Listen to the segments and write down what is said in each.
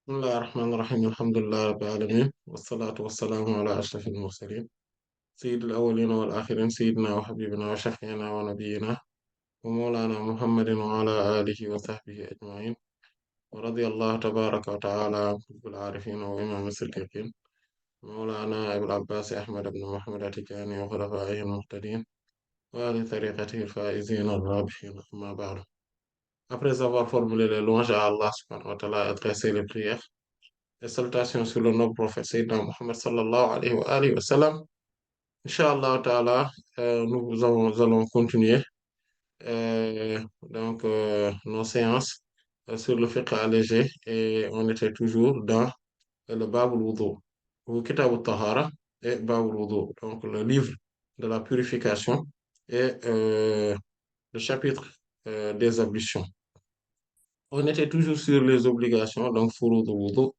bismillahi rahmaani rahiim alhamdulillahi rabbil aalamiin wassalaatu wassalaamu ala ashrafil mursaliin sayyidil awwaliina wal aaxiriin sayyidinaa wa habiibinaa wa shafii'inaa wa nabiyyinaa wa mawlaanaa muhammadin wa ala aalihi wa sahbihi ajma'iin wa radiyallahu tabaaraka wa ta'aalaa an qutbil aarifiin wa imaami siddiqiin mawlaanaa abil abbaas ahmad ibn muhammad at-tijaani wa xulafaa'ihil muhtadiin wa ahli tariiqatihil faa'iziina ar-raabihiin ammaa ba'du. Après avoir formulé les louanges à Allah subhanahu wa ta'ala et adressé les prières et salutations sur le noble prophète Sayyidina Muhammad sallallahu alayhi wa alihi wa sallam. Inch'Allah Ta'ala, allons continuer nos séances sur le fiqh allégé et on était toujours dans le Bab al-Wudu ou Kitab al-Tahara et Bab al-Wudu, donc le livre de la purification et le chapitre des ablutions. On était toujours sur les obligations, donc furud al-wudu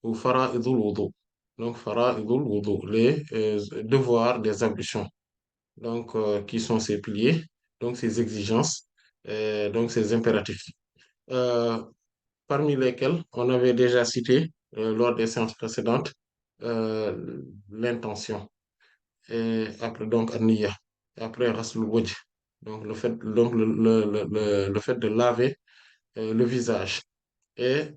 ou fara'idul wudu. Donc fara'idul wudu, les devoirs des ablutions. Donc qui sont ces piliers, donc ces exigences, donc ces impératifs. Euh, Parmi lesquels on avait déjà cité lors des séances précédentes l'intention et après donc an-niyya, et après rasul wajh, donc le fait de laver le visage et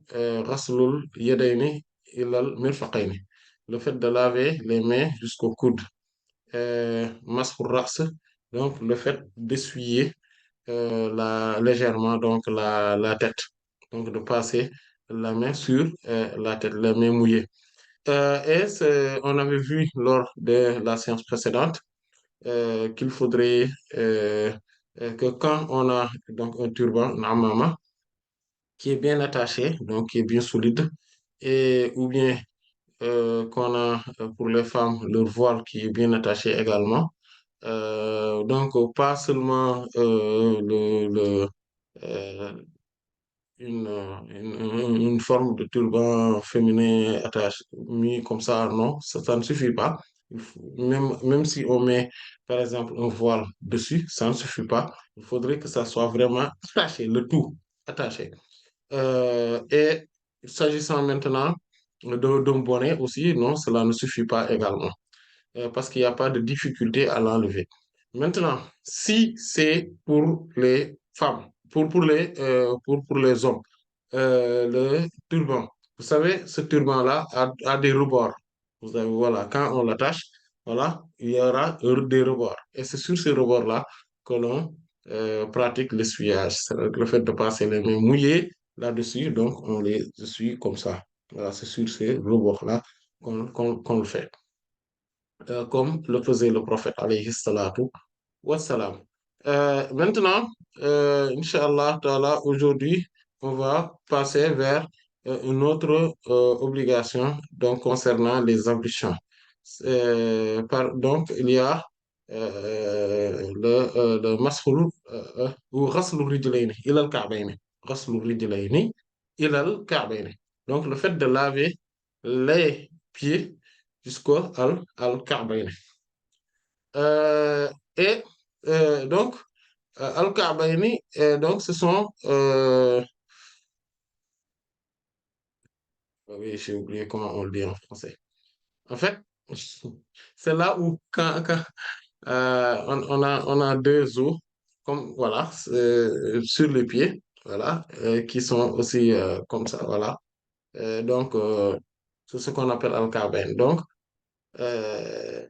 ghaslul yadayni ilal mirfaqayni, le fait de laver les mains jusqu'au coude. Masxur ra's, donc le fait d'essuyer légèrement donc la tête, donc de passer la main sur la tête, la main mouillée. On avait vu lors de la séance précédente qu'il faudrait que quand on a donc un turban, un amama, qui est bien attaché, donc qui est bien solide, et ou bien qu'on a pour les femmes leur voile qui est bien attaché également. Donc pas seulement euh, une forme de turban féminin attaché, mis comme ça, non, ça ne suffit pas. Même si on met, par exemple, un voile dessus, ça ne suffit pas. Il faudrait que ça soit vraiment attaché, le tout attaché. Et s'agissant maintenant d'un bonnet aussi, non, cela ne suffit pas également, parce qu'il n'y a pas de difficulté à l'enlever. Maintenant, si c'est pour les femmes, pour les hommes, le turban, vous savez, ce turban-là a des rebords. Vous avez, voilà, quand on l'attache, voilà, il y aura des rebords. Et c'est sur ces rebords-là que l'on pratique l'essuyage. C'est le fait de passer les mains mouillées là-dessus, donc on les essuie comme ça. Voilà, c'est sur ces rebords-là qu'on le fait, comme le faisait le prophète alayhi salatu wassalam. Maintenant, Inch'Allah Ta'ala, aujourd'hui, on va passer vers une autre obligation donc, concernant les ablutions. Donc, il y a le masxul ou ghaslu rijlayni ilal ka'bayni. Ghaslu rijlayni ilal ka'bayni. Donc, le fait de laver les pieds jusqu'au al ka'bayni. Euh, et donc, al-Ka'bayni, donc ce sont, oui, j'ai oublié comment on le dit en français. En fait, c'est là où quand on a deux os, comme voilà, sur les pieds, voilà, qui sont aussi comme ça, voilà. Donc, c'est ce qu'on appelle al-Ka'bayn. Donc, euh,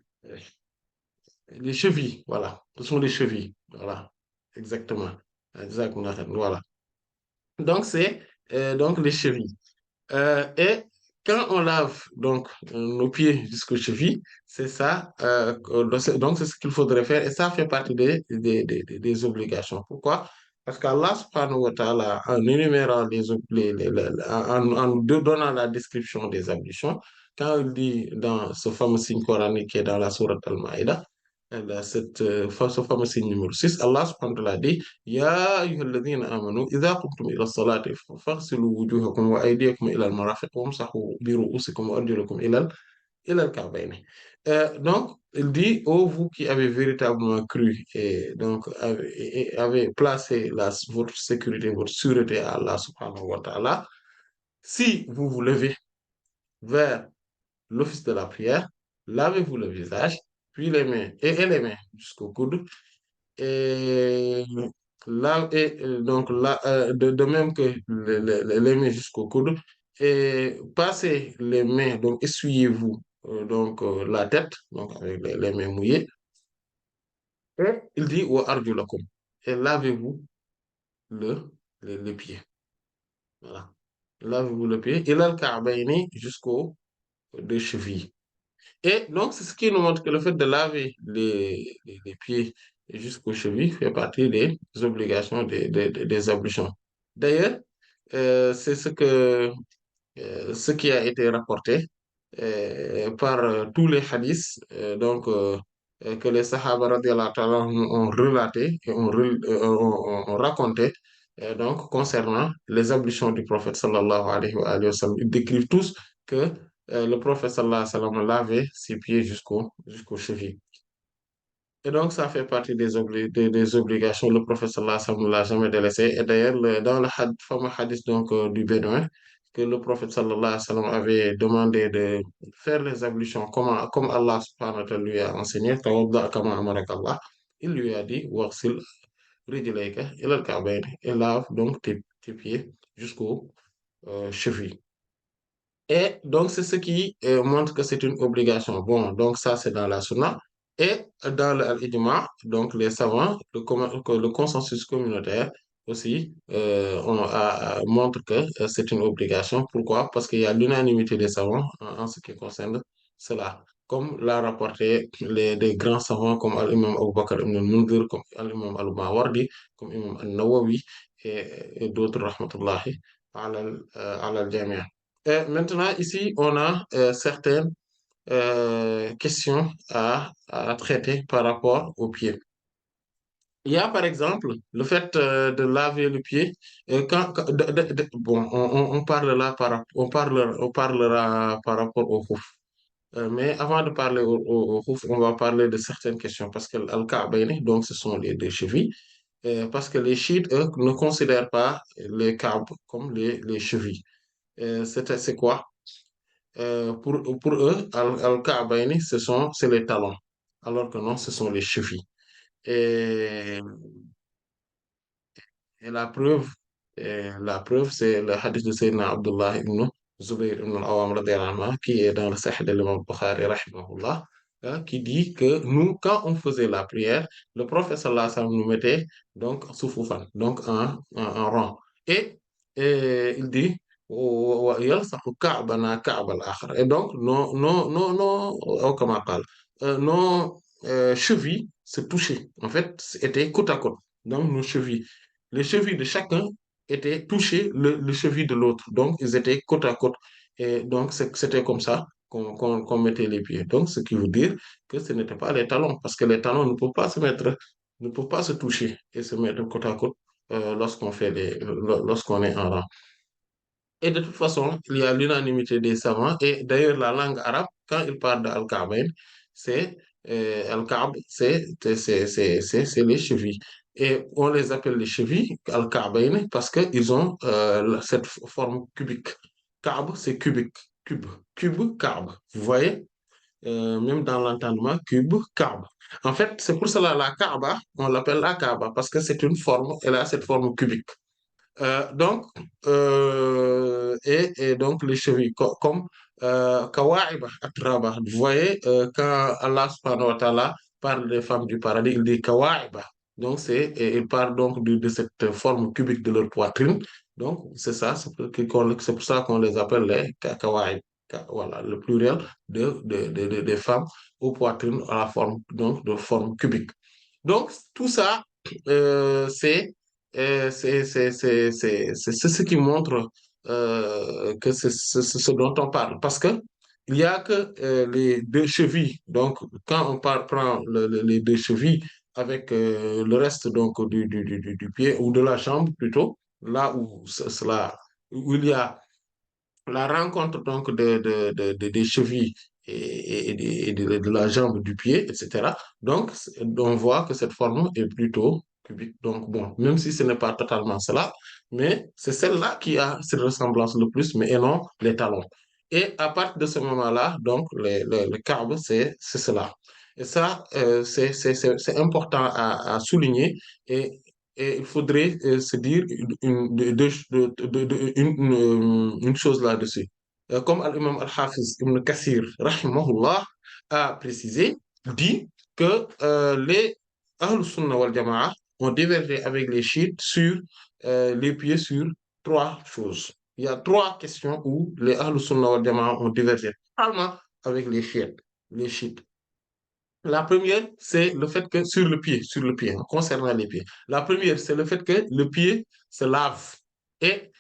les chevilles, voilà, ce sont les chevilles, voilà, exactement. Exactement, voilà. Donc, c'est donc les chevilles. Et quand on lave donc nos pieds jusqu'aux chevilles, c'est ça, donc c'est ce qu'il faudrait faire et ça fait partie des obligations. Pourquoi? Parce qu'Allah subhanahu wa ta'ala, en énumérant en nous donnant la description des ablutions, quand il dit dans ce fameux signe coranique qui est dans la sourate Al-Maïda, ce fameux signe numéro 6, Allah subhanahu wa ta'ala dit يا أيها الذين آمنوا إذا قمتم إلى الصلاة فاغسلوا وجوهكم وأيديكم إلى المرافق وامسحوا برؤوسكم وأرجلكم إلى الكعبين. Donc, il dit, ô vous qui avez véritablement cru et donc avez placé votre sécurité, votre sûreté à Allah subhanahu wa ta'ala, Si vous vous levez vers l'office de la prière, lavez-vous le visage, puis les mains, et les mains jusqu'au coude, et là, donc là, de même que les mains jusqu'au coude, et passez les mains, donc essuyez-vous la tête, donc avec les mains mouillées, et il dit wa arjulakum, et lavez-vous le, les pieds. Voilà. Lavez-vous le pied, il a le ka'bayni jusqu'aux deux chevilles. Et donc, c'est ce qui nous montre que le fait de laver les pieds jusqu'aux chevilles fait partie des obligations des ablutions. D'ailleurs, c'est ce qui a été rapporté par tous les hadiths que les Sahaba radiallahu ta'ala ont relaté et ont raconté donc, concernant les ablutions du prophète sallallahu alayhi wa sallam. Ils décrivent tous que le prophète sallallahu alayhi wa sallam lavait ses pieds jusqu'aux chevilles. Et donc, ça fait partie des obligations. Le prophète sallallahu alayhi wa sallam ne l'a jamais délaissé. Et d'ailleurs, dans le fameux hadith du Bédouin, que le prophète sallallahu alayhi wa sallam avait demandé de faire les ablutions comme Allah subhanahu wa ta'ala lui a enseigné, tawadda kama amaraka Allah, il lui a dit, Waqsil rijlayka ila al-ka'bayn, et lave donc tes pieds jusqu'aux chevilles. Et donc, c'est ce qui montre que c'est une obligation. Bon, donc ça, c'est dans la sunna. Et dans l'ijma, donc les savants, le consensus communautaire aussi, montre que c'est une obligation. Pourquoi? Parce qu'il y a l'unanimité des savants en ce qui concerne cela. Comme l'a rapporté des grands savants comme l'imam Abu Bakr ibn al-Mundhir, comme l'imam al-Mawardi, comme l'imam al-Nawawi et d'autres, rahmatullahi, ala al-jami'. Maintenant, ici, on a certaines questions à traiter par rapport aux pieds. Il y a par exemple le fait de laver le pied. Bon, on parle là on parlera par rapport au khuf. Mais avant de parler au khuf, on va parler de certaines questions parce que al-Ka'bayni, donc ce sont les deux chevilles, parce que les chiites, eux, ne considèrent pas les Ka'b comme les chevilles. C'est quoi? Pour eux, al-Ka'bayni, c'est les talons, alors que non, ce sont les chevilles. Et, et la preuve, c'est le hadith de Sayyidina Abdullah ibn Zubayr ibn al-Awwam radiyallahu anhu, qui est dans le Sahih de l'imam Bukhari, rahimahullah, qui dit que nous, quand on faisait la prière, le prophète sallallahu alayhi wa sallam nous mettait donc soufoufan, donc en rang. Et il dit, ويلصق كعبنا كعب الآخر. Et donc, oh, comment on parle, nos chevilles se touchaient, en fait, étaient côte à côte. Donc, nos chevilles, les chevilles de chacun étaient touchées le cheville de l'autre. Donc, ils étaient côte à côte. Et donc, c'était comme ça qu'on mettait les pieds. Donc, ce qui veut dire que ce n'était pas les talons, parce que les talons ne peuvent pas se toucher et se mettre côte à côte lorsqu'on est en rang. Et de toute façon, il y a l'unanimité des savants. Et d'ailleurs, la langue arabe, quand il parle d'Al-Ka'bayn, c'est Al-Ka'b, c'est les chevilles. Et on les appelle les chevilles, Al-Ka'bayn, parce qu'ils ont cette forme cubique. Ka'b, c'est cubique. Cube, Ka'b. Vous voyez? Même dans l'entendement, cube, Ka'b. En fait, c'est pour cela la Kaaba, on l'appelle la Kaaba, parce que c'est une forme, elle a cette forme cubique. Donc, et donc les chevilles, comme Kawa'iba Atraba. Vous voyez, quand Allah subhanahu wa ta'ala parle des femmes du paradis, il dit Kawa'iba. Donc, et il parle donc de cette forme cubique de leur poitrine. Donc, c'est ça, c'est pour ça qu'on les appelle les Kawa'ib. Voilà, le pluriel des femmes aux poitrines à la forme, donc, de forme cubique. Donc, tout ça, c'est ce qui montre que c'est ce dont on parle. Parce que il n'y a que les deux chevilles. Donc, quand prend les deux chevilles avec le reste donc, du pied ou de la jambe plutôt, là où, où il y a la rencontre donc des chevilles et de la jambe du pied, etc. Donc, on voit que cette forme est plutôt cubique. Donc, bon, même si ce n'est pas totalement cela, mais c'est celle-là qui a cette ressemblance le plus, mais et non les talons. Et à partir de ce moment-là, donc, le câble, c'est cela. Et ça, c'est important à souligner. Et, et il faudrait se dire une chose là-dessus. Comme l'imam Al-Hafiz Ibn Kathir, rahimahullah, a précisé, dit que les Ahl Sunnah wal Jama'a ont divergé avec les chiites sur les pieds sur trois choses. Il y a trois questions où les Ahl Sunnah wal Jama'a ont divergé, totalement avec les chiites. Les chiites. La première, c'est le fait que sur le pied, hein, concernant les pieds. La première, c'est le fait que le pied se lave et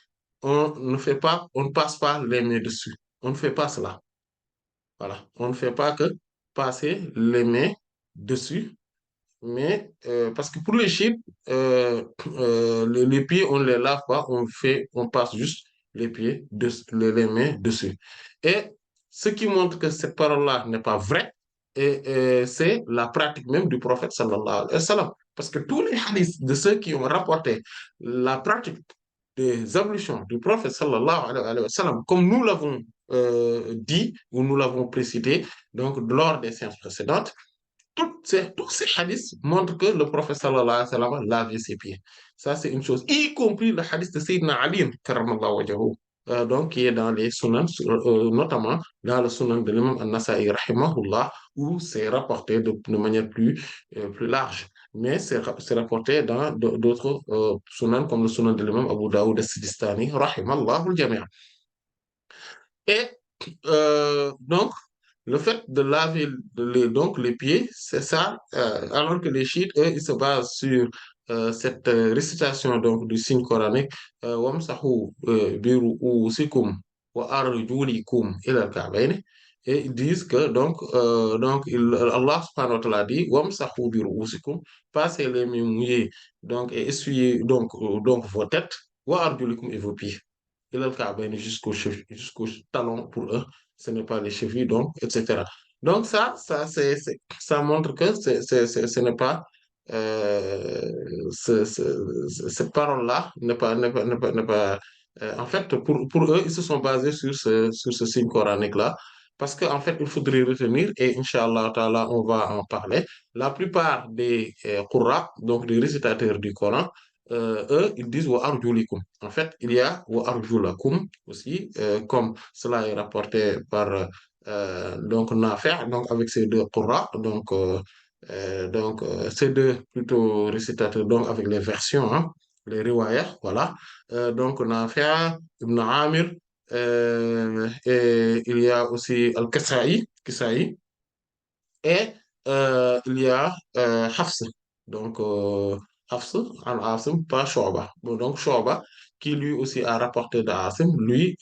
on ne passe pas les mains dessus. On ne fait pas cela. Voilà. On ne fait pas que passer les mains dessus. Mais parce que pour les chiites, les pieds, on ne les lave pas, on passe juste les mains dessus. Et ce qui montre que cette parole-là n'est pas vraie, c'est la pratique même du prophète sallallahu alayhi wa sallam. Parce que tous les hadiths de ceux qui ont rapporté la pratique des ablutions du prophète sallallahu alayhi wa sallam, comme nous l'avons dit ou nous l'avons précité donc lors des séances précédentes, tous ces hadiths montrent que le prophète sallallahu alayhi wa sallam lavait ses pieds. Ça, c'est une chose. Y compris le hadith de Sayyidina Ali, karamallahu wajhahu, donc qui est dans les sunans, notamment dans le sunan de l'imam An-Nasa'i, rahimahullah, où c'est rapporté de manière plus large. Mais c'est rapporté dans d'autres sunans, comme le sunan de l'imam Abu Dawud al-Sijistani, rahimallahu al-jami'. Et donc, le fait de laver donc, les pieds, c'est ça, alors que les chiites, eux, ils se basent sur cette récitation donc, du signe coranique, Wamsahu bi ru'usikum wa arjulikum ila al-ka'bayn. Et ils disent que, Allah subhanahu wa ta'ala dit, Wamsahu bi ru'usikum, passez les mains mouillées, donc, et essuyez donc vos têtes, wa arjulikum et vos pieds. Il a le Kaaba jusqu'au talon pour eux, ce n'est pas les chevilles, donc, etc. Donc, ça montre que ce n'est pas, euh, cette parole-là n'est pas en fait, pour eux, ils se sont basés sur ce signe coranique-là, parce qu'en fait, il faudrait retenir, et Inch'Allah, Ta'ala, on va en parler, la plupart des Qurra, donc des récitateurs du Coran, eux, ils disent wa arjulikum. En fait, il y a wa arjulakum aussi, comme cela est rapporté par donc Nafi', donc avec ces deux Qurra, ces deux plutôt récitateurs, donc avec les versions, hein, les riwayas, voilà. Donc Nafi', Ibn Amir, et il y a aussi Al-Kisa'i, et il y a Hafs. Donc, Hafs, Al-Asim, pas Shoba. Bon, donc, Shoba, qui lui aussi a rapporté d'Asim, lui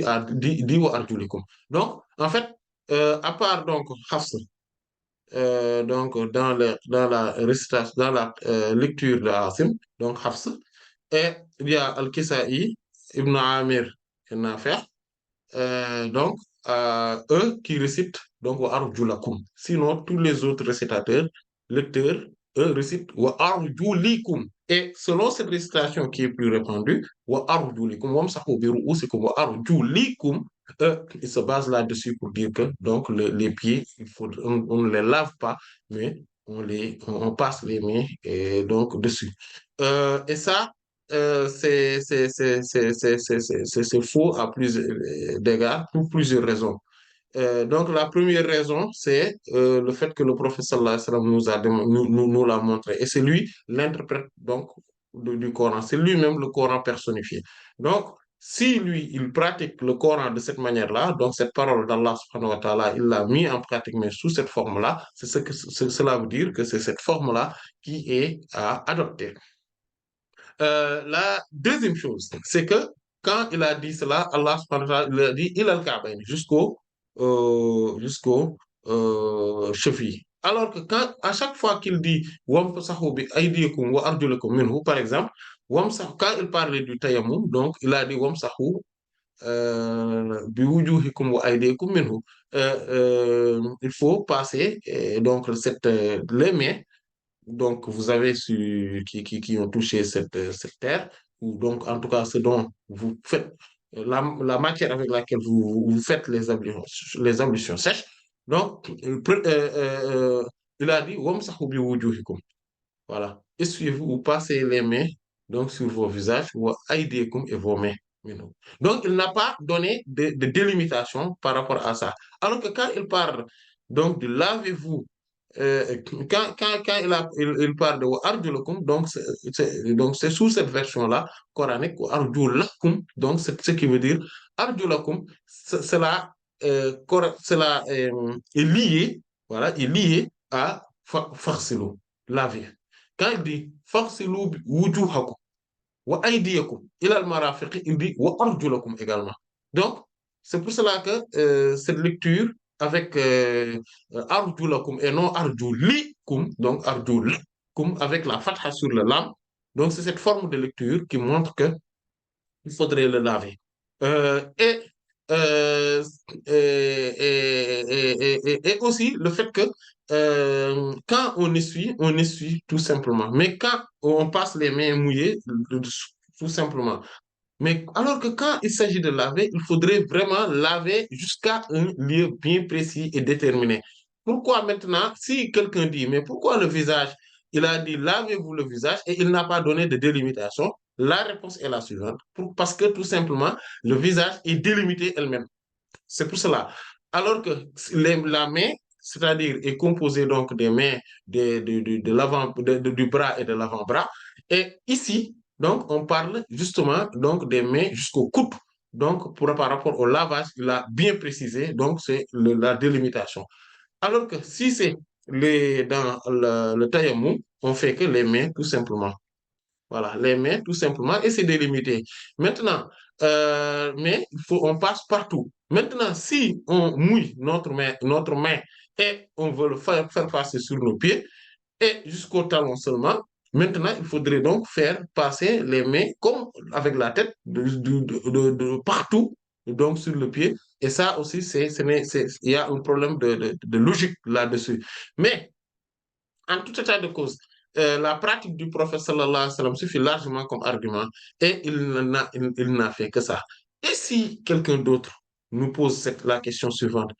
a dit wa arjulikum. Donc, en fait, à part donc Hafs, donc dans la récitation, dans la lecture d'Asim, donc Hafs, et il y a Al-Kisa'i, Ibn Amir et Nafi', donc, eux qui récitent donc wa arjulakum. Sinon, tous les autres récitateurs, lecteurs, eux récitent wa arjulikum. Et selon cette récitation qui est plus répandue, wa arjulikum, wamsahu bi ru'usikum wa arjulikum, ils se basent là-dessus pour dire que donc les pieds, on ne les lave pas, mais on passe les mains et donc dessus. Et ça, c'est faux à plusieurs d'égards pour plusieurs raisons. Donc, la première raison, c'est le fait que le prophète sallallahu alayhi wa sallam nous l'a montré. Et c'est lui l'interprète donc, du Coran. C'est lui-même le Coran personnifié. Donc, si lui, il pratique le Coran de cette manière-là, donc cette parole d'Allah subhanahu wa ta'ala, il l'a mis en pratique, mais sous cette forme-là, cela veut dire que c'est cette forme-là qui est à adopter. La deuxième chose, c'est que quand il a dit cela, Allah subhanahu wa ta'ala, il a dit il al Ka'bayn jusqu'au cheville. Alors que à chaque fois qu'il dit wamsahu bi aydikum wa arjulakum minhu, par exemple, quand il parlait du tayammum, donc il a dit wamsahu bi wujuhikum wa aydikum minhu. Il faut passer donc les mains donc vous avez qui ont touché cette terre, ou donc en tout cas ce dont vous faites, la matière avec laquelle vous faites les ablutions sèches. Donc, il a dit, Wamsahu bi wujuhikum. Voilà. Essuyez-vous ou passez les mains donc sur vos visages, ou aydiyakum et vos mains. Donc, il n'a pas donné de délimitation par rapport à ça. Alors que quand il parle donc de lavez-vous, quand il parle de wa arjulakum, donc c'est sous cette version-là coranique, wa arjulakum, donc c'est ce qui veut dire arjulakum, cela cela est lié, voilà, est lié à farsilu, laver. Quand il dit farsilu wujuhakum wa aydiyakum ila al-marafiq, il dit wa arjulakum également. Donc, c'est pour cela que cette lecture avec arjulakum et non arjulikum, donc arjulikum avec la fatha sur le lam, donc c'est cette forme de lecture qui montre que il faudrait le laver. Euh, et, euh, et aussi le fait que quand on essuie tout simplement. Mais quand on passe les mains mouillées, tout simplement. Mais alors que quand il s'agit de laver, il faudrait vraiment laver jusqu'à un lieu bien précis et déterminé. Pourquoi maintenant, si quelqu'un dit, mais pourquoi le visage? Il a dit, lavez-vous le visage et il n'a pas donné de délimitation. La réponse est la suivante. Parce que tout simplement, le visage est délimité elle-même. C'est pour cela. Alors que la main, c'est-à-dire est composée donc des mains de l'avant, du bras et de l'avant-bras. Et ici, donc, on parle justement donc des mains jusqu'au coude. Donc, par rapport au lavage, il a bien précisé, donc c'est la délimitation. Alors que si c'est dans le tayammum, on fait que les mains tout simplement. Voilà, les mains, tout simplement, et c'est délimité. Maintenant, mais on passe partout. Maintenant, si on mouille notre main et on veut le faire passer sur nos pieds et jusqu'au talon seulement, maintenant, il faudrait donc faire passer les mains comme avec la tête de partout, donc sur le pied. Et ça aussi, il y a un problème de logique là-dessus. Mais en tout état de cause, la pratique du prophète sallallahu alayhi wa sallam suffit largement comme argument et il n'a fait que ça. Et si quelqu'un d'autre nous pose la question suivante,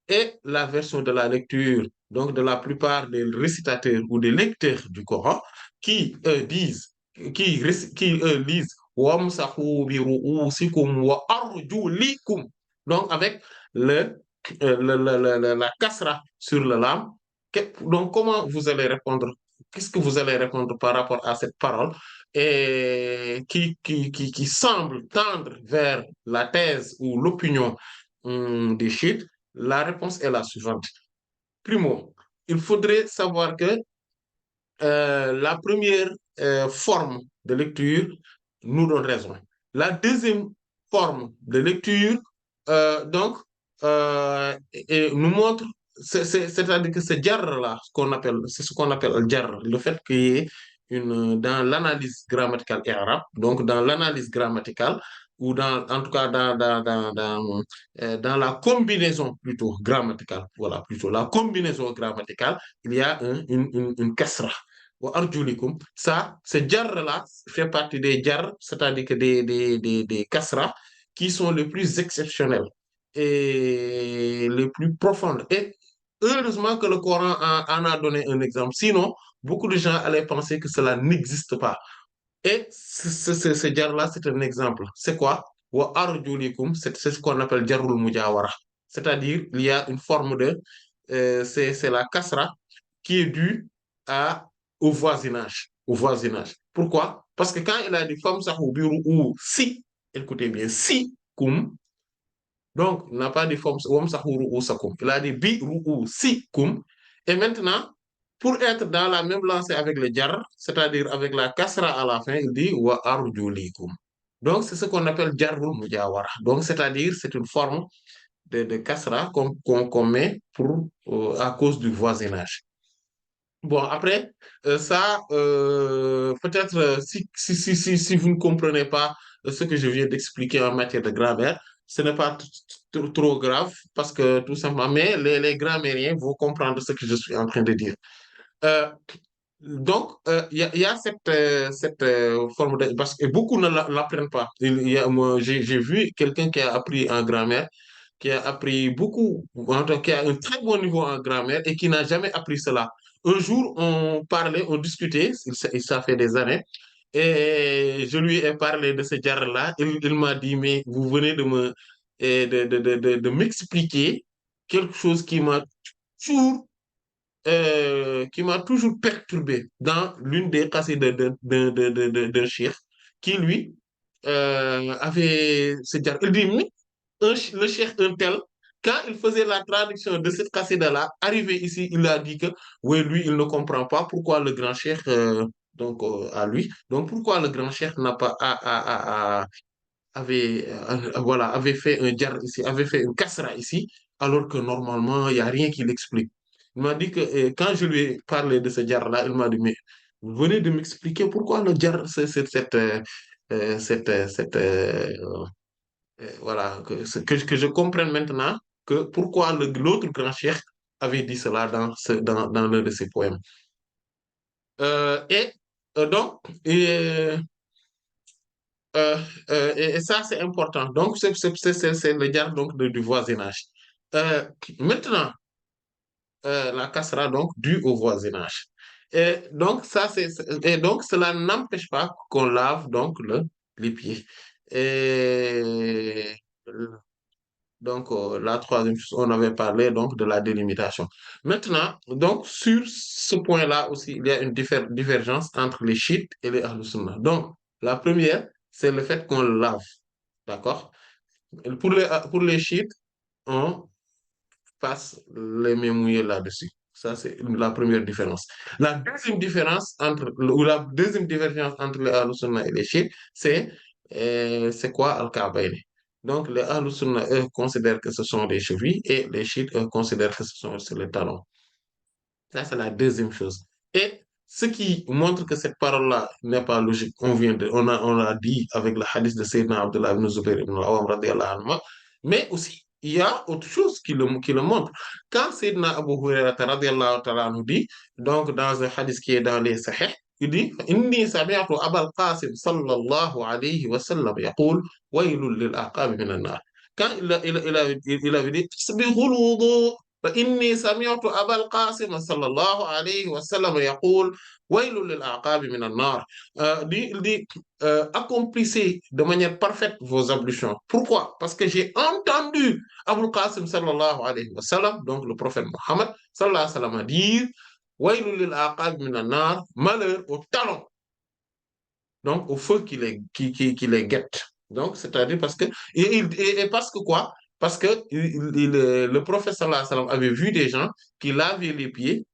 et la version de la lecture, donc de la plupart des récitateurs ou des lecteurs du Coran, qui disent, lisent Wamsahu bi ru'usikum wa arjulikum, donc avec la kasra sur le lam. Donc, comment vous allez répondre? Qu'est-ce que vous allez répondre par rapport à cette parole et qui semble tendre vers la thèse ou l'opinion des chiites? La réponse est la suivante. Primo, il faudrait savoir que la première forme de lecture nous donne raison. La deuxième forme de lecture, donc, nous montre, c'est-à-dire que ce jar-là, c'est ce qu'on appelle le jar, le fait qu'il y ait dans l'analyse grammaticale et arabe, donc dans l'analyse grammaticale, ou en tout cas dans la combinaison plutôt grammaticale, voilà, plutôt la combinaison grammaticale, il y a une kasra wa arjulikum. Ça, ce jar-là fait partie des jar, c'est-à-dire que des kasra qui sont les plus exceptionnels et les plus profondes. Et heureusement que le Coran en a donné un exemple. Sinon, beaucoup de gens allaient penser que cela n'existe pas. Et ce jar-là, c'est un exemple. C'est quoi? Wa arjulikum, c'est ce qu'on appelle jarul mujawara. C'est-à-dire, il y a une forme c'est la kasra qui est due au voisinage. Au voisinage. Pourquoi? Parce que quand il a dit femme sahou biru ou si, écoutez bien, si kum, donc il n'a pas dit femme sahou ou sakum, il a dit bi ou si kum. Et maintenant, pour être dans la même lancée avec le jar, c'est-à-dire avec la kasra à la fin, il dit wa arjulikum. Donc, c'est ce qu'on appelle jarul mujawara. Donc, c'est-à-dire, c'est une forme de kasra qu'on met à cause du voisinage. Bon, après, ça, peut-être si vous ne comprenez pas ce que je viens d'expliquer en matière de grammaire, ce n'est pas trop grave parce que tout simplement, mais les grammairiens vont comprendre ce que je suis en train de dire. Euh, Donc, il y a cette forme de... Parce que beaucoup ne l'apprennent pas. Moi, j'ai vu quelqu'un qui a appris en grammaire, qui a appris beaucoup, en tout cas, qui a un très bon niveau en grammaire et qui n'a jamais appris cela. Un jour, on parlait, on discutait, ça fait des années, et je lui ai parlé de ce jar-là. Il m'a dit, mais vous venez de m'expliquer quelque chose toujours qui m'a toujours perturbé dans l'une des cassettes d'un cheikh qui, lui, avait ce jar. Il dit, mais le cheikh un tel, quand il faisait la traduction de cette cassette-là, arrivé ici, il a dit que, oui, lui, il ne comprend pas pourquoi le grand cheikh, à lui, donc pourquoi le grand cheikh n'a pas, voilà, avait fait un jar ici, avait fait une kasra ici, alors que normalement, il n'y a rien qui l'explique. Il m'a dit que quand je lui ai parlé de ce jar-là, il m'a dit, mais vous venez de m'expliquer pourquoi le jar, voilà, que je comprenne maintenant que pourquoi l'autre grand chef avait dit cela dans l'un de ses poèmes. Et donc, et ça, c'est important. Donc, c'est le diable donc, du voisinage. Euh, Maintenant, la cassera donc due au voisinage. Et donc, et donc cela n'empêche pas qu'on lave donc les pieds. Et donc, la troisième chose, on avait parlé donc de la délimitation. Maintenant, donc, sur ce point-là aussi, il y a une divergence entre les chiites et les ahlus sunnah. Donc, la première, c'est le fait qu'on lave. D'accord? Pour les chiites, on passe les mains mouillées là-dessus. Ça, c'est la première différence. La deuxième différence ou la deuxième divergence entre les ahlus sunnah et les chiites, c'est quoi Al-Ka'bayn? Donc, les ahlus sunnah, eux, considèrent que ce sont des chevilles et les chiites, eux, considèrent que ce sont les talons. Ça, c'est la deuxième chose. Et ce qui montre que cette parole-là n'est pas logique, on a dit avec le hadith de Sayyidina Abdullah ibn Zubayr ibn al-Awwam radiyallahu anhu, mais aussi, il y a autre chose qui le montre. Quand Sayyidina Abu Hurairah radiyallahu ta'ala anhu dit, donc dans un hadith qui est dans les Sahih, il dit, إني سمعت أبا القاسم صلى الله عليه وسلم يقول ويل للأعقاب من النار. Quand il avait dit, اصبغوا الوضوء فإني سمعت أبا القاسم صلى الله عليه وسلم يقول ويل للأعقاب من النار. Il dit accomplissez de manière parfaite vos ablutions. Pourquoi? Parce que j'ai entendu Abul Qasim sallallahu alayhi wa sallam, donc le prophète Mohammed sallallahu alayhi wa sallam, dire ويل للأعقاب من النار, malheur aux talons, donc au feu qui les guette. Donc, c'est-à-dire parce que, et parce que quoi? Parce que le prophète sallallahu alayhi wa sallam avait vu des gens qui lavaient les pieds,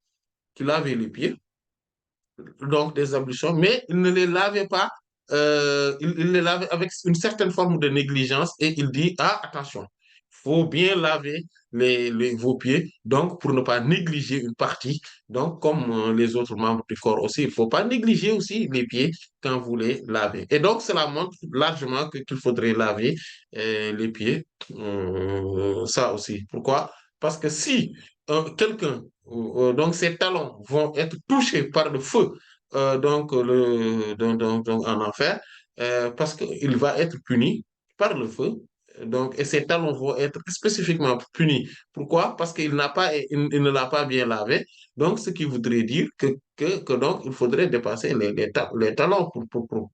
donc des ablutions, mais il ne les lavait pas, il les lavait avec une certaine forme de négligence et il dit, ah, attention, il faut bien laver vos pieds, donc pour ne pas négliger une partie, donc comme les autres membres du corps aussi, il ne faut pas négliger aussi les pieds quand vous les lavez. Et donc cela montre largement qu'il faudrait laver les pieds, ça aussi. Pourquoi? Parce que si quelqu'un, donc ses talons vont être touchés par le feu, en enfer, parce qu'il va être puni par le feu. Donc, et ses talons vont être spécifiquement punis. Pourquoi? Parce il ne l'a pas bien lavé. Donc, ce qui voudrait dire que donc, il faudrait dépasser les talons pour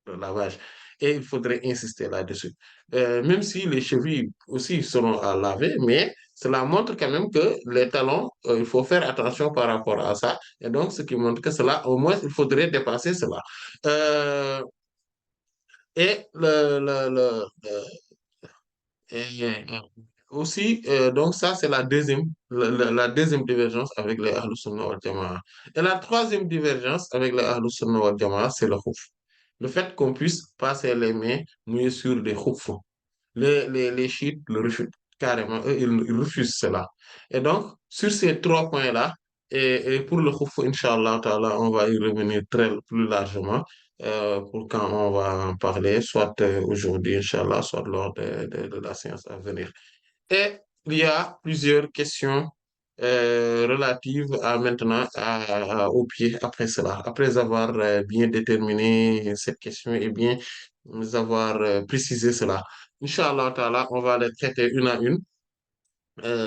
le lavage. Et il faudrait insister là-dessus. Même si les chevilles aussi seront à laver, mais cela montre quand même que les talons, il faut faire attention par rapport à ça. Et donc, ce qui montre que cela, au moins, il faudrait dépasser cela. Euh, et et aussi, donc ça, c'est la deuxième divergence avec les Ahlus Sunnah wal Jama'a. Et la troisième divergence avec les Ahlus Sunnah wal Jama'a, c'est le khuf. Le fait qu'on puisse passer les mains mouillées sur des khufs. Les chiites le refusent carrément, eux, ils refusent cela. Et donc, sur ces trois points-là, et pour le khuf, Inch'Allah, ta'ala, on va y revenir plus largement pour quand on va en parler, soit aujourd'hui, Inch'Allah, soit lors de la séance à venir. Et il y a plusieurs questions relative à maintenant au pied après cela, après avoir bien déterminé cette question et bien avoir précisé cela. Inch'Allah, Ta'ala, on va les traiter une à une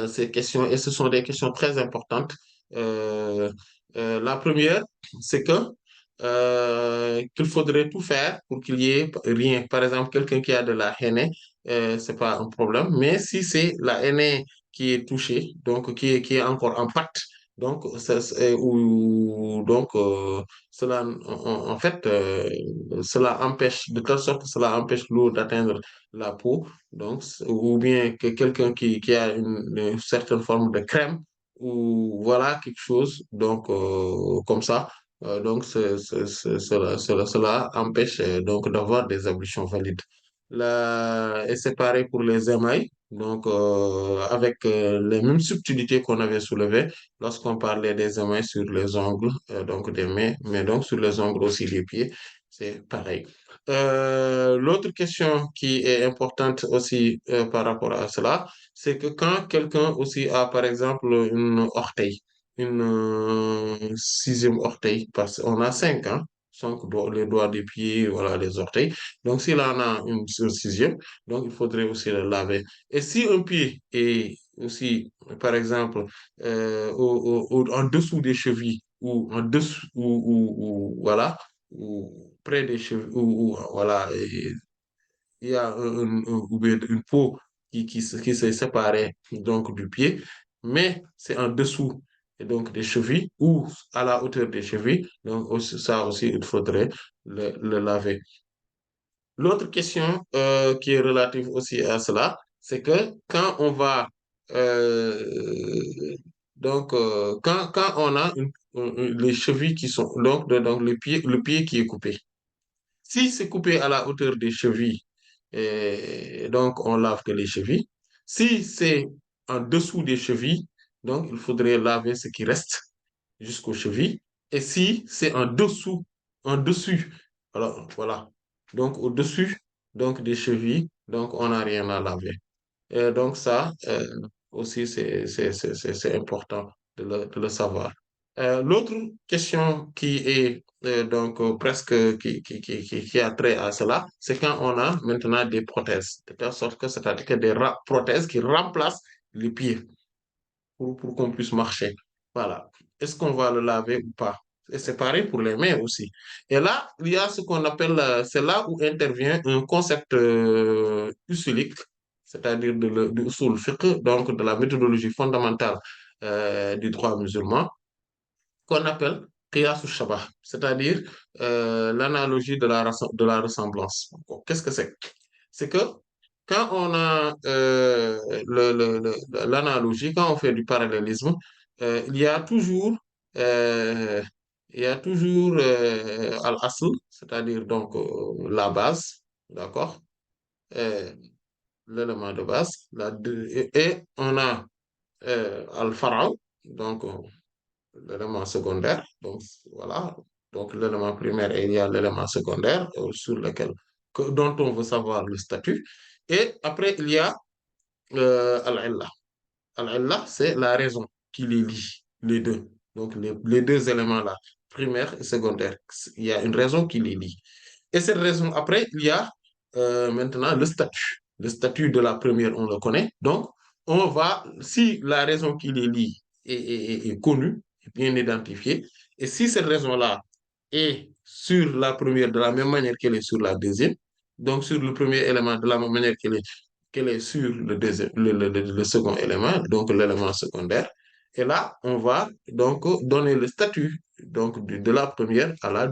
ces questions et ce sont des questions très importantes. Euh, la première, c'est que qu'il faudrait tout faire pour qu'il y ait rien. Par exemple, quelqu'un qui a de la henné, c'est pas un problème. Mais si c'est la henné qui est touchée, donc qui est encore en pâte, donc ou donc cela en fait cela empêche de telle sorte que cela empêche l'eau d'atteindre la peau donc, ou bien que quelqu'un qui a une certaine forme de crème, ou voilà quelque chose, donc comme ça. Donc, cela empêche donc d'avoir des ablutions valides. Et c'est pareil pour les émails, donc avec les mêmes subtilités qu'on avait soulevées lorsqu'on parlait des émails sur les ongles, donc des mains, mais donc sur les ongles aussi des pieds, c'est pareil. L'autre question qui est importante aussi par rapport à cela, c'est que quand quelqu'un aussi a, par exemple, une orteil, une sixième orteil, parce qu'on a cinq, hein, les doigts des pieds, voilà, les orteils. Donc, s'il en a une sixième, donc il faudrait aussi le laver. Et si un pied est aussi, par exemple, en dessous des chevilles ou en dessous, voilà, ou près des cheveux, voilà, et il y a ou bien une peau qui s'est séparée donc du pied, mais c'est en dessous et donc des chevilles ou à la hauteur des chevilles. Donc ça aussi, il faudrait le laver. L'autre question qui est relative aussi à cela, c'est que quand on va quand on a les chevilles qui sont donc le pied qui est coupé. Si c'est coupé à la hauteur des chevilles, donc on lave que les chevilles. Si c'est en dessous des chevilles, donc il faudrait laver ce qui reste jusqu'aux chevilles. Et si c'est en dessus, alors voilà, donc au-dessus donc des chevilles, donc on n'a rien à laver. Et donc ça aussi, c'est important de le savoir. L'autre question qui est donc presque qui a trait à cela, c'est quand on a maintenant des prothèses, de telle sorte que c'est-à-dire que des prothèses qui remplacent les pieds pour qu'on puisse marcher. Voilà. Est-ce qu'on va le laver ou pas? Et c'est pareil pour les mains aussi. Et là, il y a ce qu'on appelle, c'est là où intervient un concept usulique, c'est-à-dire de usul fiqh, donc de la méthodologie fondamentale du droit musulman, qu'on appelle qiyas shabah, c'est-à-dire l'analogie de la ressemblance. Qu'est-ce que c'est? C'est que quand on a l'analogie, quand on fait du parallélisme, il y a toujours, euh, al-asl, c'est-à-dire donc la base, d'accord? Euh, L'élément de base, et on a al-fara', donc l'élément secondaire. Donc, voilà. Donc, l'élément primaire et il y a l'élément secondaire sur lequel, dont on veut savoir le statut. Et après, il y a al-illa. Al-illa, c'est la raison qui les lie, les deux. Donc, les deux éléments-là, primaire et secondaire, il y a une raison qui les lie. Et cette raison, après, il y a maintenant le statut. Le statut de la première, on le connaît. Donc, si la raison qui les lie est connue, est bien identifiée, et si cette raison-là est sur la première de la même manière qu'elle est sur la deuxième, donc sur le premier élément de la même manière qu'elle est sur le deuxième, le second élément, donc l'élément secondaire, et là, on va donc donner le statut donc de la première à la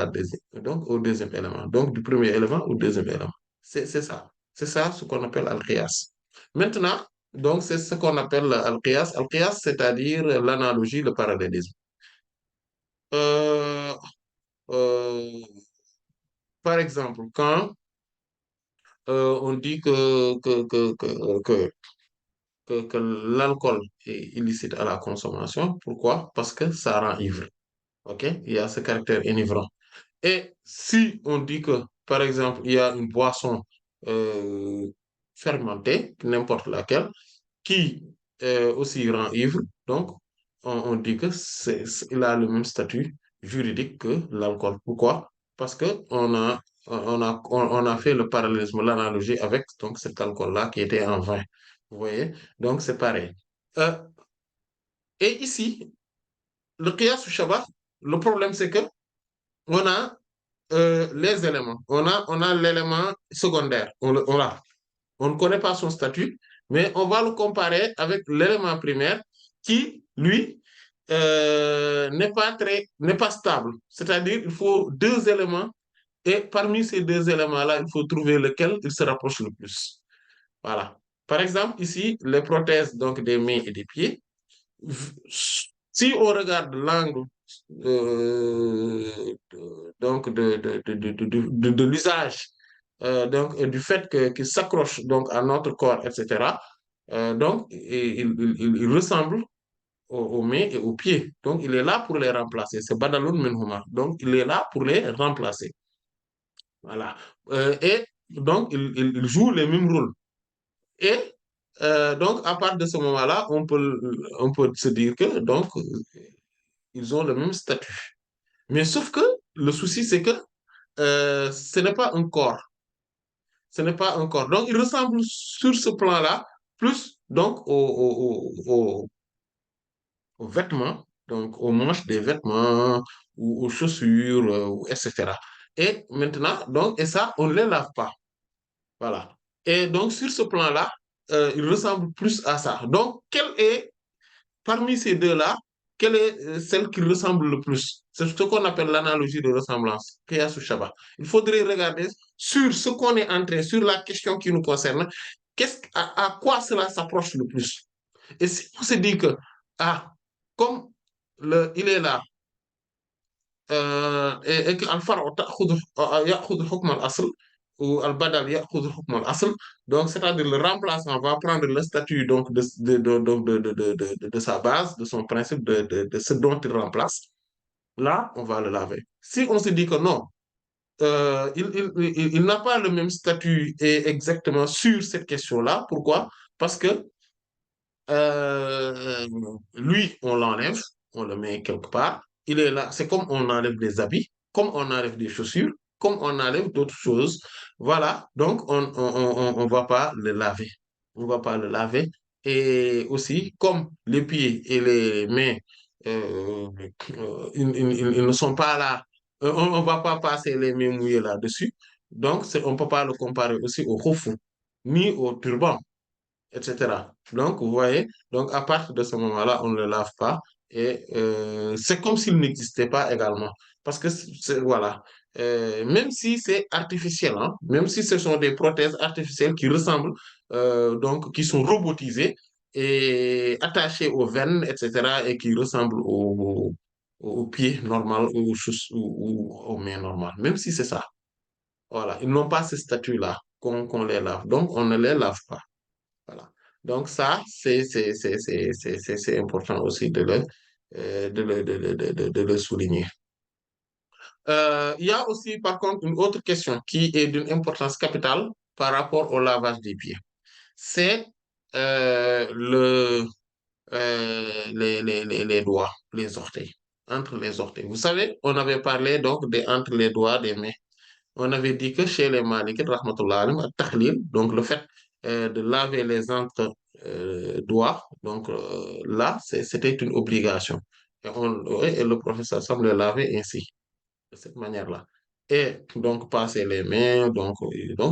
deuxième, donc au deuxième élément, donc du premier élément au deuxième élément. C'est ça. C'est ça ce qu'on appelle al-qiyas. Maintenant, donc c'est ce qu'on appelle al-qiyas. Al-qiyas, c'est-à-dire l'analogie, le parallélisme. Euh, euh, Par exemple, quand on dit que l'alcool est illicite à la consommation, pourquoi? Parce que ça rend ivre. OK? Il y a ce caractère enivrant. Et si on dit que, par exemple, il y a une boisson euh, fermentée, n'importe laquelle, qui aussi rend ivre. Donc, on dit que il a le même statut juridique que l'alcool. Pourquoi? Parce que on a fait le parallélisme, l'analogie avec donc, cet alcool-là qui était en vin. Vous voyez? Donc, c'est pareil. Euh, et ici, le qiyas ou Shabbat, le problème, c'est que on a les éléments. On a l'élément secondaire. On ne connaît pas son statut, mais on va le comparer avec l'élément primaire qui, lui, n'est pas stable. C'est-à-dire, il faut deux éléments et parmi ces deux éléments-là, il faut trouver lequel il se rapproche le plus. Voilà. Par exemple, ici, les prothèses donc des mains et des pieds. Si on regarde l'angle donc de l'usage donc du fait qu'il s'accroche donc à notre corps, etc. Donc il ressemble aux mains et aux pieds. Donc il est là pour les remplacer. C'est Badaloun Menhuma. Donc il est là pour les remplacer. Voilà. Et donc il joue les mêmes rôles. Et donc, à partir de ce moment-là, on peut se dire que donc, ils ont le même statut. Mais sauf que le souci, c'est que ce n'est pas un corps. Ce n'est pas un corps. Donc, ils ressemblent sur ce plan-là plus donc aux vêtements, donc aux manches des vêtements ou aux chaussures, etc. Et maintenant, donc, et ça, on ne les lave pas. Voilà. Et donc, sur ce plan-là, il ressemble plus à ça. Donc, parmi ces deux-là, quelle est celle qui ressemble le plus? C'est ce qu'on appelle l'analogie de ressemblance, Qiyas ou Shabbat. Il faudrait regarder sur ce qu'on est entré, sur la question qui nous concerne, à quoi cela s'approche le plus. Et si on se dit que, ah, comme il est là, et que الفرع يأخذ حكم الأصل ou al-badal يأخذ حكم الأصل, donc c'est-à-dire le remplaçant va prendre le statut donc de sa base, de son principe, de ce dont il remplace, là, on va le laver. Si on se dit que non, il n'a pas le même statut et exactement sur cette question-là, pourquoi? Parce que euh, lui, on l'enlève, on le met quelque part. Il est là. C'est comme on enlève des habits, comme on enlève des chaussures, comme on enlève d'autres choses. Voilà. Donc, on va pas le laver. On va pas le laver. Et aussi, comme les pieds et les mains, euh, ils ne sont pas là. On ne va pas passer les mains mouillées là-dessus. Donc, on ne peut pas le comparer aussi au houfou, ni au turban, etc. Donc, vous voyez, donc à partir de ce moment-là, on ne le lave pas et c'est comme s'il n'existait pas également. Parce que, voilà, même si c'est artificiel, hein, même si ce sont des prothèses artificielles qui ressemblent, donc qui sont robotisées et attachées aux veines, etc., et qui ressemblent aux pieds normaux ou aux mains normales, même si c'est ça. Voilà, ils n'ont pas ce statut-là qu'on les lave. Donc, on ne les lave pas. Voilà. Donc ça, c'est important aussi de le souligner. Il y a aussi, par contre, une autre question qui est d'une importance capitale par rapport au lavage des pieds. C'est les doigts, les orteils, entre les orteils. Vous savez, on avait parlé donc entre les doigts des mains. On avait dit que chez les Malikites, rahmatullah alayhim, at-tahlil, donc le fait de laver les entre-doigts, donc là, c'était une obligation. Et le professeur semble les laver ainsi, de cette manière-là. Et donc, passer les mains, donc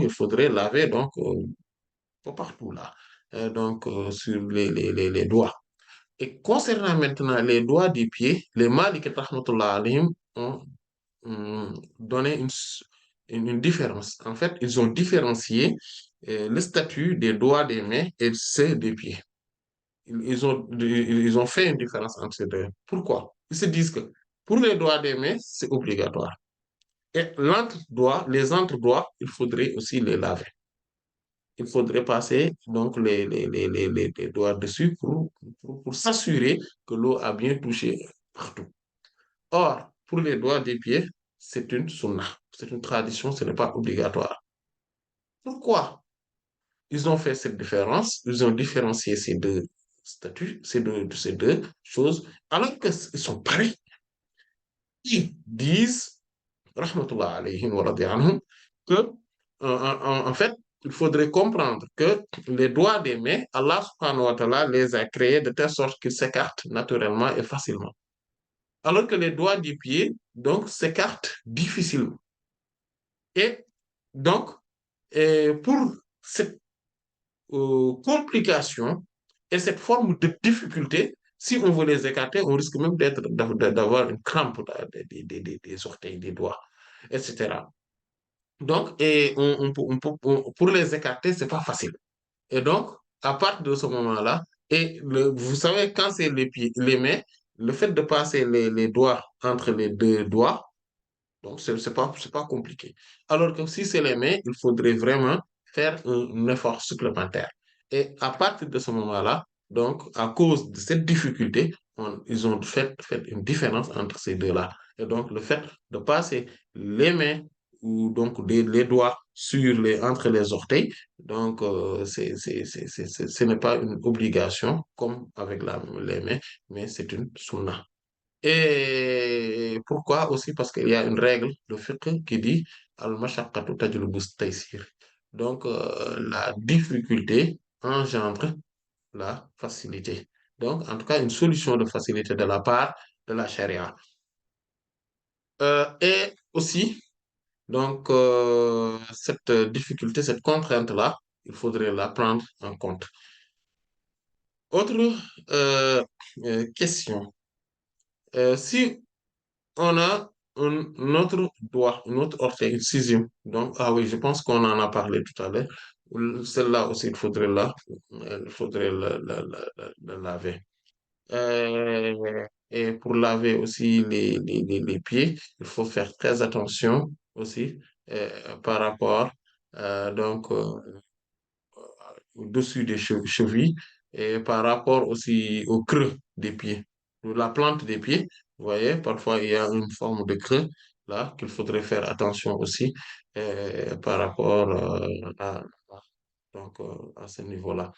il faudrait laver donc, partout là, donc sur les doigts. Et concernant maintenant les doigts des pieds, les Malikites, rahmatullah alayhim, ont donné une différence. En fait, ils ont différencié le statut des doigts des mains et ceux des pieds. Ils ont fait une différence entre ces deux. Pourquoi? Ils se disent que pour les doigts des mains, c'est obligatoire. Et l'entre-doigt, les entre-doigts, il faudrait aussi les laver. Il faudrait passer donc les doigts dessus pour s'assurer que l'eau a bien touché partout. Or, pour les doigts des pieds, c'est une sunna, c'est une tradition, ce n'est pas obligatoire. Pourquoi ils ont fait cette différence? Ils ont différencié ces deux statuts, ces deux choses, alors qu'ils sont pareils. Ils disent, rahmatullah alayhim wa radi anhum, que, en fait, il faudrait comprendre que les doigts des mains, Allah subhanahu wa ta'ala les a créés de telle sorte qu'ils s'écartent naturellement et facilement. Alors que les doigts du pied, donc, s'écartent difficilement. Et donc, pour cette complication et cette forme de difficulté, si on veut les écarter, on risque même d'avoir une crampe des orteils, des doigts, etc. Donc, pour les écarter, c'est pas facile. Et donc, à partir de ce moment-là, vous savez, quand c'est les pieds, les mains, le fait de passer les doigts entre les deux doigts, donc c'est pas compliqué. Alors que si c'est les mains, il faudrait vraiment faire un effort supplémentaire. Et à partir de ce moment-là, donc, à cause de cette difficulté, ils ont fait une différence entre ces deux-là. Et donc, le fait de passer les mains ou donc les doigts entre les orteils, donc, ce n'est pas une obligation comme avec les mains, mais c'est une sunna. Et pourquoi aussi? Parce qu'il y a une règle de fiqh qui dit al-mashaqqatu tajlibu at-taysir. Donc, la difficulté engendre la facilité. Donc, en tout cas, une solution de facilité de la part de la charia. Et aussi, donc, cette difficulté, cette contrainte-là, il faudrait la prendre en compte. Autre question. Si on a un autre doigt, un autre orteil, une sixième. Donc, ah oui, je pense qu'on en a parlé tout à l'heure. Celle-là aussi, il faudrait la laver. Et pour laver aussi les pieds, il faut faire très attention aussi par rapport donc au-dessus des chevilles et par rapport aussi au creux des pieds, ou la plante des pieds. Vous voyez, parfois il y a une forme de creux là qu'il faudrait faire attention aussi par rapport à ce niveau-là.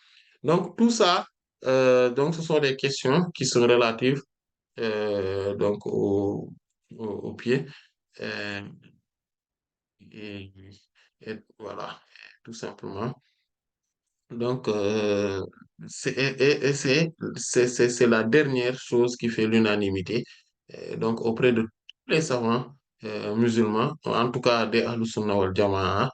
Donc tout ça, donc ce sont des questions qui sont relatives donc au pied. Euh, et, et voilà, tout simplement. Donc, c'est la dernière chose qui fait l'unanimité. Donc, auprès de tous les savants musulmans, en tout cas des Ahlus Sunnah wal Jama'a,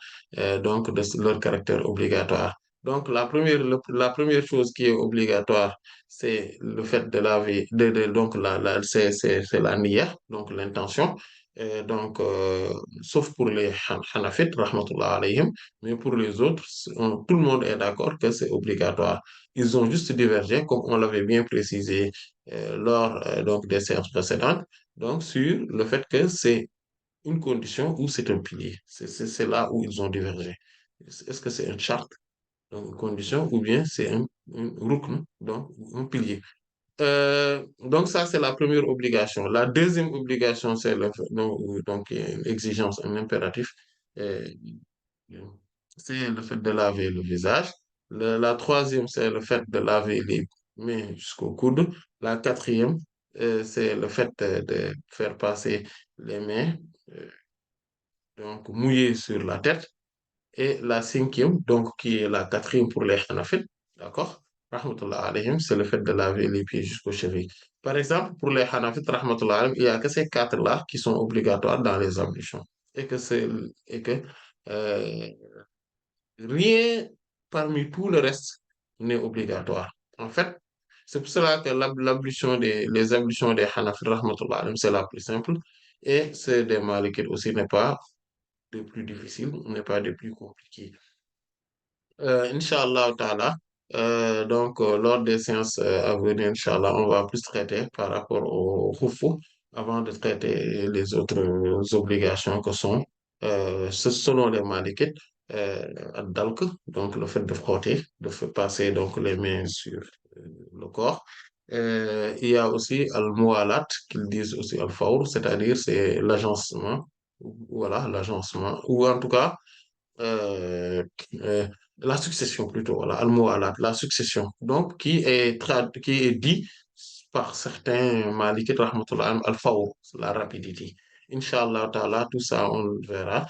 donc de leur caractère obligatoire. Donc, la première chose qui est obligatoire, c'est le fait de laver, donc c'est la niyyah, donc l'intention. Donc, sauf pour les Hanafites, rahmatullah alayhim, mais pour les autres, tout le monde est d'accord que c'est obligatoire. Ils ont juste divergé, comme on l'avait bien précisé lors donc des séances précédentes, donc sur le fait que c'est une condition ou c'est un pilier. C'est là où ils ont divergé. Est-ce que c'est une charte, donc une condition, ou bien c'est un rukn, donc un pilier? Donc ça, c'est la première obligation. La deuxième obligation, c'est une exigence, un impératif. euh, c'est le fait de laver le visage. La troisième, c'est le fait de laver les mains jusqu'au coude. La quatrième, c'est le fait de faire passer les mains euh, donc mouillées sur la tête. Et la cinquième, donc qui est la quatrième pour les Hanafites, d'accord? Rahmatullah alayhim, c'est le fait de laver les pieds jusqu'aux chevilles. Par exemple, pour les Hanafites, rahmatullah alayhim, il n'y a que ces quatre-là qui sont obligatoires dans les ablutions. Et que c'est, et que euh, rien parmi tout le reste n'est obligatoire. En fait, c'est pour cela que les ablutions des Hanafites, rahmatullah alayhim, c'est la plus simple. Et c'est des Malikites aussi n'est pas des plus difficiles, n'est pas des plus compliqués. Inch'Allah ta'ala. Donc, lors des séances à venir, Inch'Allah, on va plus traiter par rapport au Khufu avant de traiter les autres obligations que sont, selon les Malikites, ad-dalk, donc le fait de frotter, de faire passer donc, les mains sur le corps. Il y a aussi al-muwalat, qu'ils disent aussi al-fawr, c'est-à-dire c'est l'agencement, voilà, l'agencement, ou en tout cas, euh, euh, la succession plutôt, voilà, al-muwalat, la succession, donc qui est dit par certains malikites rahmatullah al-fawr, la rapidité. Inch'Allah ta'ala, tout ça on le verra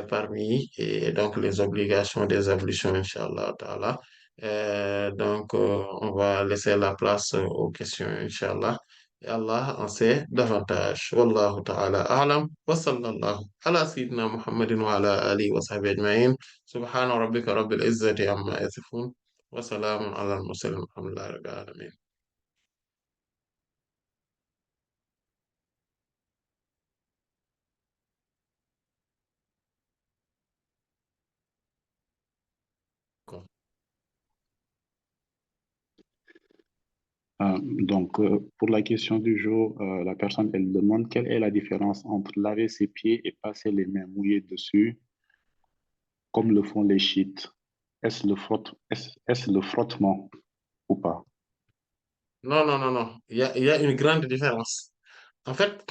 parmi et donc les obligations des ablutions, Inch'Allah ta'ala. On va laisser la place aux questions, Inch'Allah. Et Allah en sait davantage. Wallahu ta'ala a'lam. Wa sallallahu ala sayyidina Muhammadin wa ala alihi wa sahbihi ajma'in. Subhana rabbika rabbil izzati amma yasifun. Wa salamun ala al-mursalin. Alhamdulillahi rabbil alamin. Pour la question du jour, la personne, elle demande quelle est la différence entre laver ses pieds et passer les mains mouillées dessus, comme le font les chiites. Est-ce le frottement ou pas? Non, non, non, non. Il y a une grande différence. En fait,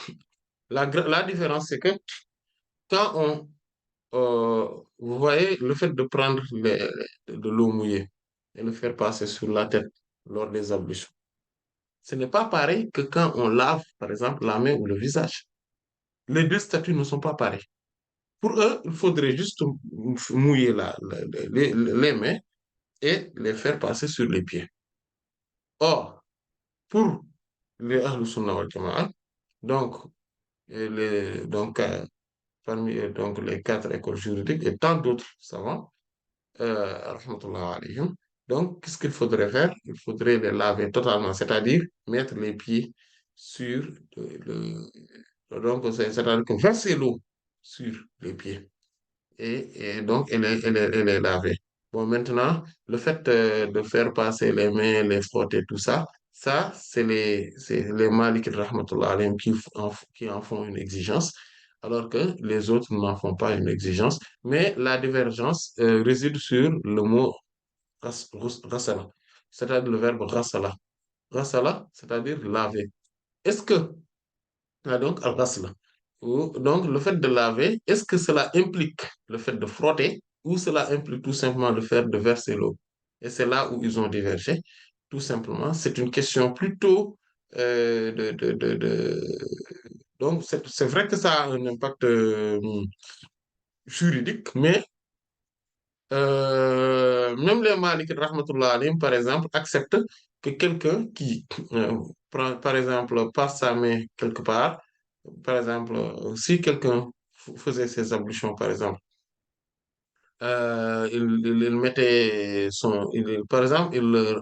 la différence, c'est que quand vous voyez, le fait de prendre de l'eau mouillée et le faire passer sur la tête lors des ablutions, ce n'est pas pareil que quand on lave, par exemple, la main ou le visage. Les deux statuts ne sont pas pareils. Pour eux, il faudrait juste mouiller les mains et les faire passer sur les pieds. Or, pour les Ahlus Sunnah wal Jama'a, donc, parmi donc, les quatre écoles juridiques et tant d'autres savants, rahmatullah alayhim, donc, qu'est-ce qu'il faudrait faire? Il faudrait les laver totalement, c'est-à-dire mettre les pieds sur donc, c'est-à-dire que verser l'eau sur les pieds et donc elle est lavée. Bon, maintenant, le fait de faire passer les mains, les frotter, tout ça, c'est les malikites rahmatullah alayhim qui en font une exigence, alors que les autres n'en font pas une exigence. Mais la divergence réside sur le mot rasala, c'est-à-dire le verbe rasala. Rasala, c'est-à-dire laver. Est-ce que donc, al-ghasl. Donc, le fait de laver, est-ce que cela implique le fait de frotter ou cela implique tout simplement le fait de verser l'eau? Et c'est là où ils ont divergé. Tout simplement, c'est une question plutôt Donc, c'est vrai que ça a un impact juridique, mais même les Malikites, rahmatullah alayhim, par exemple, acceptent que quelqu'un qui, prend, par exemple, passe sa main quelque part, par exemple, si quelqu'un faisait ses ablutions, par exemple, il mettait par exemple,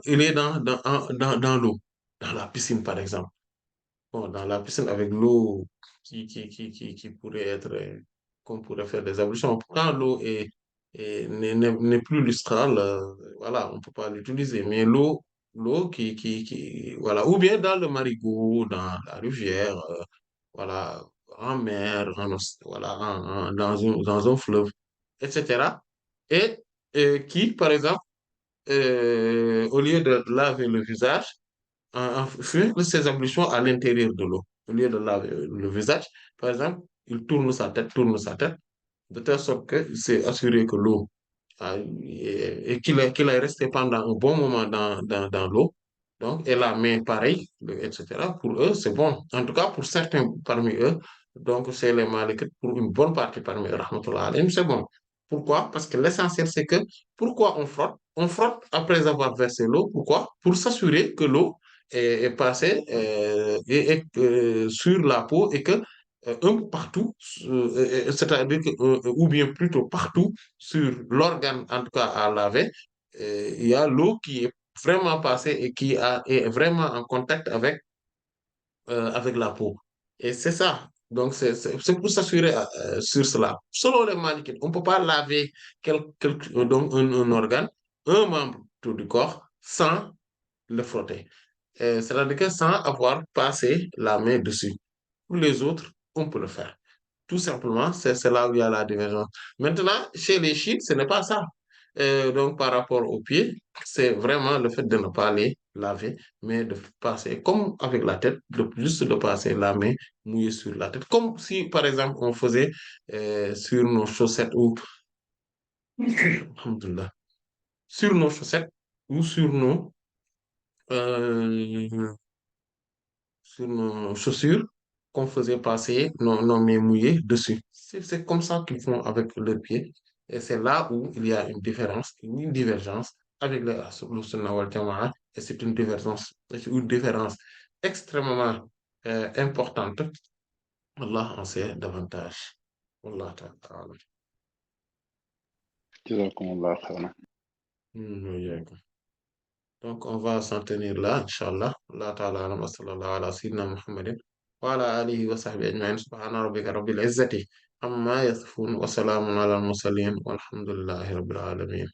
il est dans l'eau, dans la piscine, par exemple. Bon, dans la piscine avec l'eau qui pourrait être, qu'on pourrait faire des ablutions. Quand l'eau n'est plus lustrale, voilà, on ne peut pas l'utiliser. Mais voilà, ou bien dans le marigot, dans la rivière, voilà, en mer, voilà, dans un fleuve, etc. Et, qui, par exemple, au lieu de laver le visage, fait ses ablutions à l'intérieur de l'eau. Au lieu de laver le visage, par exemple, il tourne sa tête, de telle sorte que c'est assuré que l'eau, et qu'il est resté pendant un bon moment dans l'eau. Donc, et la main, pareil, etc. Pour eux, c'est bon. En tout cas, pour certains parmi eux, donc c'est les malikites, pour une bonne partie parmi eux, rahmatullah alayhim, c'est bon. Pourquoi? Parce que l'essentiel, c'est que pourquoi on frotte? On frotte après avoir versé l'eau. Pourquoi? Pour s'assurer que l'eau est passée sur la peau et que un peu partout, c'est-à-dire que, ou bien plutôt partout sur l'organe, en tout cas à laver, il y a l'eau qui est vraiment passée et est vraiment en contact avec la peau. Et c'est ça. Donc, c'est pour s'assurer sur cela. Selon les Malikites, on ne peut pas laver donc un organe, un membre tout du corps, sans le frotter. C'est-à-dire que sans avoir passé la main dessus. Pour les autres, on peut le faire. Tout simplement, c'est là où il y a la divergence. Maintenant, chez les chiites, ce n'est pas ça. Donc, par rapport aux pieds, c'est vraiment le fait de ne pas les laver, mais de passer, comme avec la tête, juste de passer la main mouillée sur la tête. Comme si, par exemple, on faisait sur nos chaussettes ou... Alhamdulillah. sur nos chaussettes ou euh, sur nos chaussures qu'on faisait passer nos mains mouillées dessus. C'est comme ça qu'ils font avec leurs pieds. Et c'est là où il y a une différence, une divergence avec le Sunnah wal Jama'a. Et c'est une différence extrêmement importante. Allah en sait davantage. Allah ta'ala. Jazakumullah khairan. Hmm. Donc, on va s'en tenir là, Inch'Allah. Allah ta'ala alam wa sallallahu ala sayyidina Muhammadin wa ala alihi wa sahbihi ajma'in. Subhana rabbika rabbil izzati amma yasifun wa salamun ala al mursalin walhamdulillahi rabbil alamin.